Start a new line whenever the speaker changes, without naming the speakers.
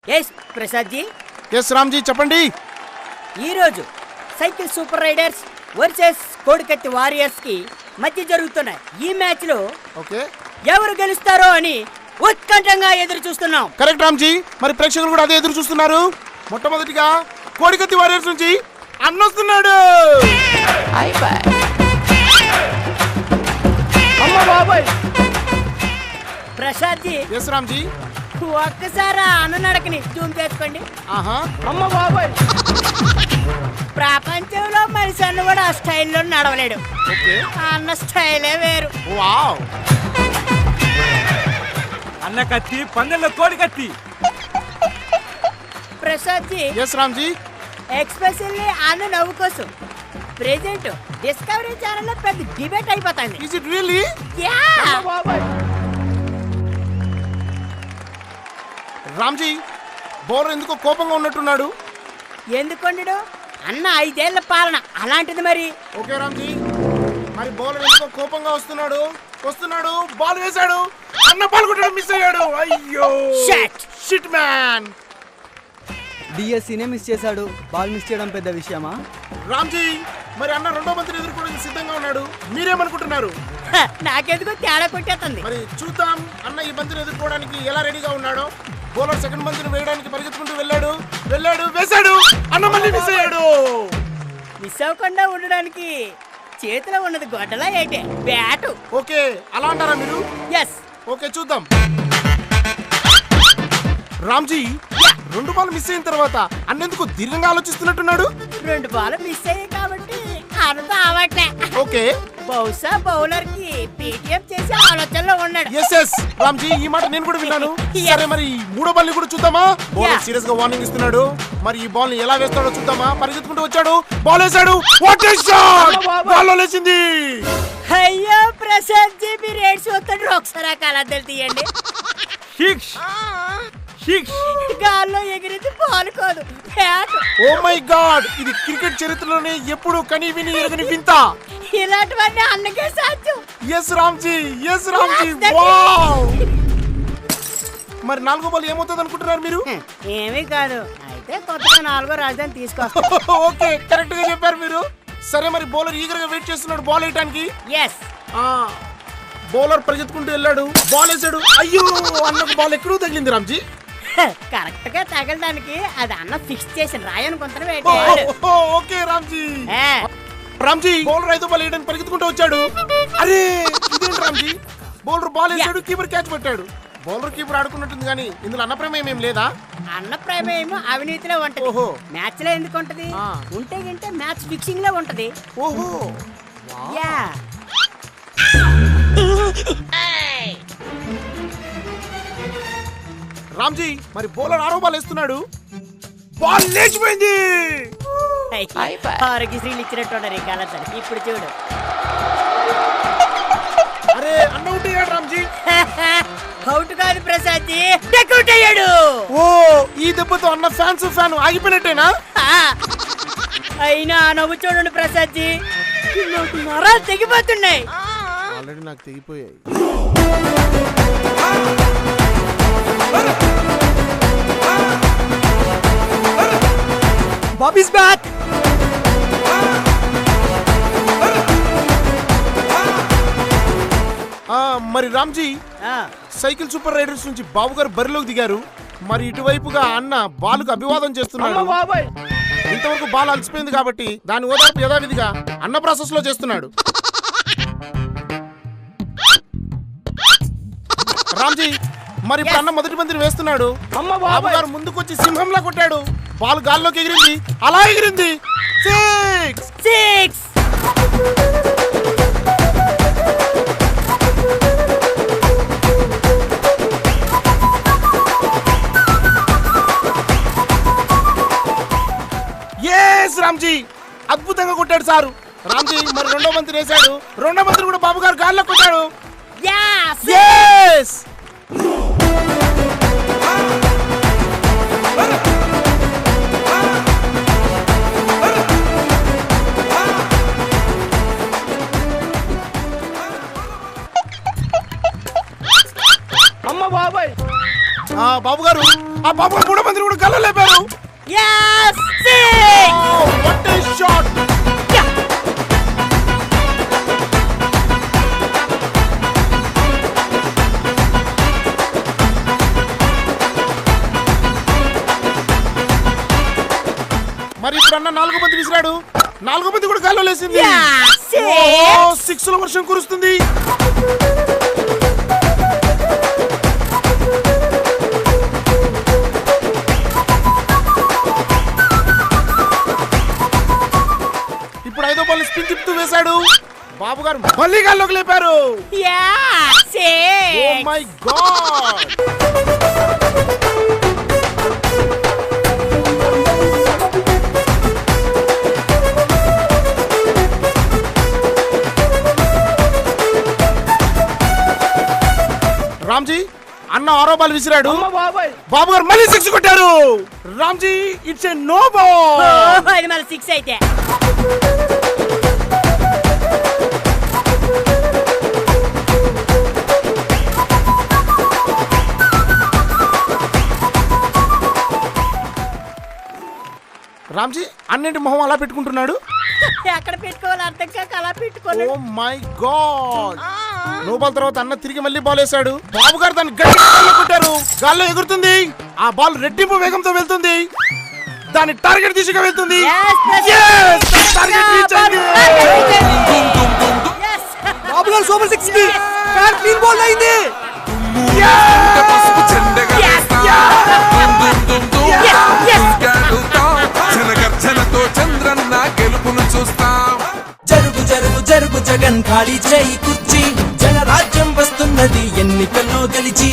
Yes Prasad ji.
Yes Ramji చెప్పండి.
ఈరోజు cycle super riders versus కోడికత్తి వారియర్స్ కి మధ్య జరుగుతున్న ఈ మ్యాచ్ లో
ఓకే
ఎవరు గెలుస్తారో అని ఉత్కంఠంగా ఎదురు చూస్తున్నాం.
కరెక్ట్ రామ్జీ. మరి ప్రేక్షకులు కూడా అదే ఎదురు చూస్తున్నారు. మొట్టమొదటిగా కోడికత్తి వారియర్స్ నుంచి అన్నొస్తున్నాడు.
ప్రసాద్ జీ.
ఎస్ రామ్జీ.
ఒక్కసారి అన్న నడకని జూమ్ చేసుకోండి.
ఆహా
అమ్మ బాబాయ్,
ప్రపంచంలో మనిషి అన్న కూడా ఆ స్టైల్లో నడవలేడు.
ఓకే
అన్న స్టైలే వేరు.
వావ్.
అన్న కత్తి పందెంలో కోడి కత్తి.
ప్రసాద్ జీ.
ఎస్ రామ్జీ.
ఎక్స్పెషల్లీ అన్న నవ్వు కోసం ప్రెజెంట్ డిస్కవరీ ఛానల్లో పెద్ద డిబేట్ అయిపోతుంది.
Is it really?
యా.
బాబాయ్,
రామ్జీ బౌలర్ ఎందుకో కోపంగా ఉన్నట్టున్నాడు.
ఎందుకొండడు అన్న 5 ఏళ్ల పాలన అలాంటిది మరి.
ఓకే రామ్జీ. మరి బౌలర్ ఎందుకో కోపంగా వస్తున్నాడు. బాల్ వేశాడు. అన్న బాల్ కొట్టడం మిస్ అయ్యాడు. అయ్యో షిట్ మ్యాన్.
డిఎస్సీనే మిస్ చేశాడు. బాల్ మిస్ చేయడం పెద్ద విషయమా?
రామ్జీ మరి అన్న రెండో బంతిని ఎదుర్కోవడానికి సిద్ధంగా ఉన్నాడు. మీరేమనుకుంటున్నారు?
నాకెందుకో తేడా కొట్టేస్తుంది.
మరి చూద్దాం అన్న ఈ బంతిని ఎదుర్కోవడానికి ఎలా రెడీగా ఉన్నాడో. బౌలర్ సెకండ్ బంతిని వేయడానికి పరిగెత్తుకుంటూ వెళ్ళాడు. వేశాడు. అన్న మళ్ళీ మిస్ అయ్యాడు.
మిస్ అవ్వకుండా ఉండడానికి చేతిలో ఉన్నది గొడ్డలా ఏంటే? బ్యాటు.
ఓకే అలా అంటారా మీరు?
ఎస్.
ఓకే చూద్దాం. రామ్జీ 2 బాల్ మిస్ అయిన తర్వాత అన్నెందుకు దీర్ఘంగా ఆలోచిస్తున్నట్టున్నాడు.
2 బాల్ మిస్ అయ్యాయి కాబట్టి అన్నతో అవట్లే.
ఓకే
బహుశా బౌలర్ కి పేటిఎం చేసే ఆలోచనలో ఉన్నాడు.
ఎస్ రామ్జీ ఈ మాట నేను కూడా విన్నాను. సరే మరి మూడో బాల్ ని కూడా చూద్దామా? బౌలర్ సీరియస్ గా వార్నింగ్ ఇస్తున్నాడు. మరి ఈ బాల్ ని ఎలా వేస్తాడో చూద్దామా. పరిగెత్తుకుంటూ వచ్చాడు. బాల్ వేశాడు. What a shot! బాల్ లో లేచింది.
అయ్యో ప్రసాద్ జీ మీరు ఏడ్చి వస్తాడు. ఒకసారి కలద్దలు తీయండి. గాల్లో ఎగిరింది బాల్ కాదు, బ్యాట్.
ఓ మై గాడ్, ఇది క్రికెట్ చరిత్రలోనే ఎప్పుడు కని విని ఎరగని వింత.
ఇలాంటివన్నీ అన్నకే సాధ్యం.
ఎస్ రామ్జీ. వావ్. మరి 4వ బాల్ ఏమవుతుంది అనుకుంటున్నారు మీరు?
ఏమీ కాదు. అయితే కొత్తగా 4వ రాజధాని తీసుకొస్తా.
ఓకే కరెక్ట్ గా చెప్పారు మీరు. సరే మరి బౌలర్ ఈగర్ గా వెయిట్ చేస్తున్నాడు బాల్ వేయడానికి.
ఎస్.
బౌలర్ పరిగెత్తుకుంటూ వెళ్ళాడు. బాల్ వేసాడు. అయ్యో అన్నకు బాల్ ఎక్కడో తగిలింది రామ్జీ.
కరెక్ట్ గా తగలడానికి అది అన్న ఫిక్స్ చేసిన రాయనుకుంటారు.
ఓకే రామ్జీ బౌలర్ 5వ బాల్ వేయడానికి పరిగెత్తుకుంటూ వచ్చాడు. అరే ఇదేంటి రామ్జీ, బౌలర్ బాల్ వేసాడు, కీపర్ క్యాచ్ పెట్టాడు. బౌలర్ కీపర్ ఆడుకున్నట్టుంది కానీ ఇందులో అన్న ప్రమేయం ఏం లేదా?
అన్న ప్రమేయం అవినీతిలో ఉంటది.
ఓహో.
మ్యాచ్ లో ఎందుకు ఉంటది? ఉంటే గింటే మ్యాచ్ ఫిక్సింగ్ లో ఉంటది.
ఓహో
యా.
రామ్జీ మరి బౌలర్ 6వ బాల్ వేస్తున్నాడు. బాల్ లేచిపోయింది.
ఆరోగ్యశ్రీలు ఇచ్చినట్టు ఉన్నారు ఈ కాలం. ఇప్పుడు చూడు.
అరే అన్న అవుట్ అయ్యాడు రామ్జీ.
అవుట్ కాదు ప్రసాద్ జీ, డెకౌట్ అయ్యాడు.
ఓ ఈ దెబ్బతో అన్న ఫ్యాన్ ఆగిపోయినట్టేనా?
అయినా నవ్వు చూడండి ప్రసాద్ జీ, నరాలు తెగిపోతున్నాయి.
ఆల్రెడీ నాకు తెగిపోయాయి.
Bobby's back.
మరి రామ్జీ సైకిల్ సూపర్ రైడర్స్ నుంచి బాబు గారు బరిలోకి దిగారు. మరి ఇటువైపుగా అన్న బాలుకు అభివాదం చేస్తున్నాడు.
బాబాయ్,
ఇంతవరకు బాల్ అలసిపోయింది కాబట్టి దాని ఓదార్పు యథావిధిగా అన్న ప్రాసెస్ లో చేస్తున్నాడు. రామ్జీ మరి ఇప్పుడు అన్న మొదటి బంతిని వేస్తున్నాడు. బాబు గారు ముందుకొచ్చి సింహంలా కొట్టాడు. బాల్ గాల్లోకి ఎగిరింది. అలా ఎగిరింది.
6.
రామ్జీ అద్భుతంగా కొట్టాడు సారు. రామ్జీ మరి 2వ బంతిని వేశాడు. 2వ బంతిని కూడా బాబు గారు గాల్లో కొట్టాడు.
అమ్మ బాబాయ్,
బాబు గారు ఆ బాబు గారు 3 మందిని కూడా గల్ల లేపారు.
Yes, six!
What a shot!
Yeah.
మరి ఇప్పుడు అన్న 4 మంది విసిరాడు. 4 మంది కూడా గాల్లో లేసింది.
Yeah, six!
6ల వర్షం కురుస్తుంది. ఇప్పుడు 5వ బాల్ స్పిన్ తిప్పుతూ వేశాడు. బాబు గారు మళ్ళీ గాల్లోకి లేపారు.
Yeah, six!
Oh my god! Ramji అన్న 6వ బాల్ విసిరాడు.
అమ్మ బాబాయ్
బాబు గారు మళ్ళీ 6 కొట్టారు. Ramji it's a no ball.
Oh, అది మళ్ళీ 6 అయితే.
రామ్జీ అన్నింటి మొహం అలా పెట్టుకుంటున్నాడు.
ఎక్కడ పెట్టుకోవాలి అర్థం కాక అలా పెట్టుకోవాలి.
Oh my god! No ball తర్వాత అన్న తిరిగి మళ్ళీ బాల్ వేశాడు. బాబు గారు దాన్ని గట్టిగా కొట్టారు. గాల్లో ఎగురుతుంది. ఆ బాల్ రెట్టింపు వేగంతో వెళ్తుంది. దాని టార్గెట్ దిశగా వెళ్తుంది.
Yes,
Yes! టార్గెట్ రీచ్ అయింది.
Yes!
బాబు గారు సూపర్ 6 కి బ్యాట్ క్లీన్ బాల్ అయింది.
జనగర్జనతో చంద్రన్న గెలుపును చూస్తాం.
జరుగు జరుగు జరుగు జగన్ ఖాళీ చేయి కుర్చీ జనరాజ్యం వస్తున్నది ఎన్నికల్లో గెలిచి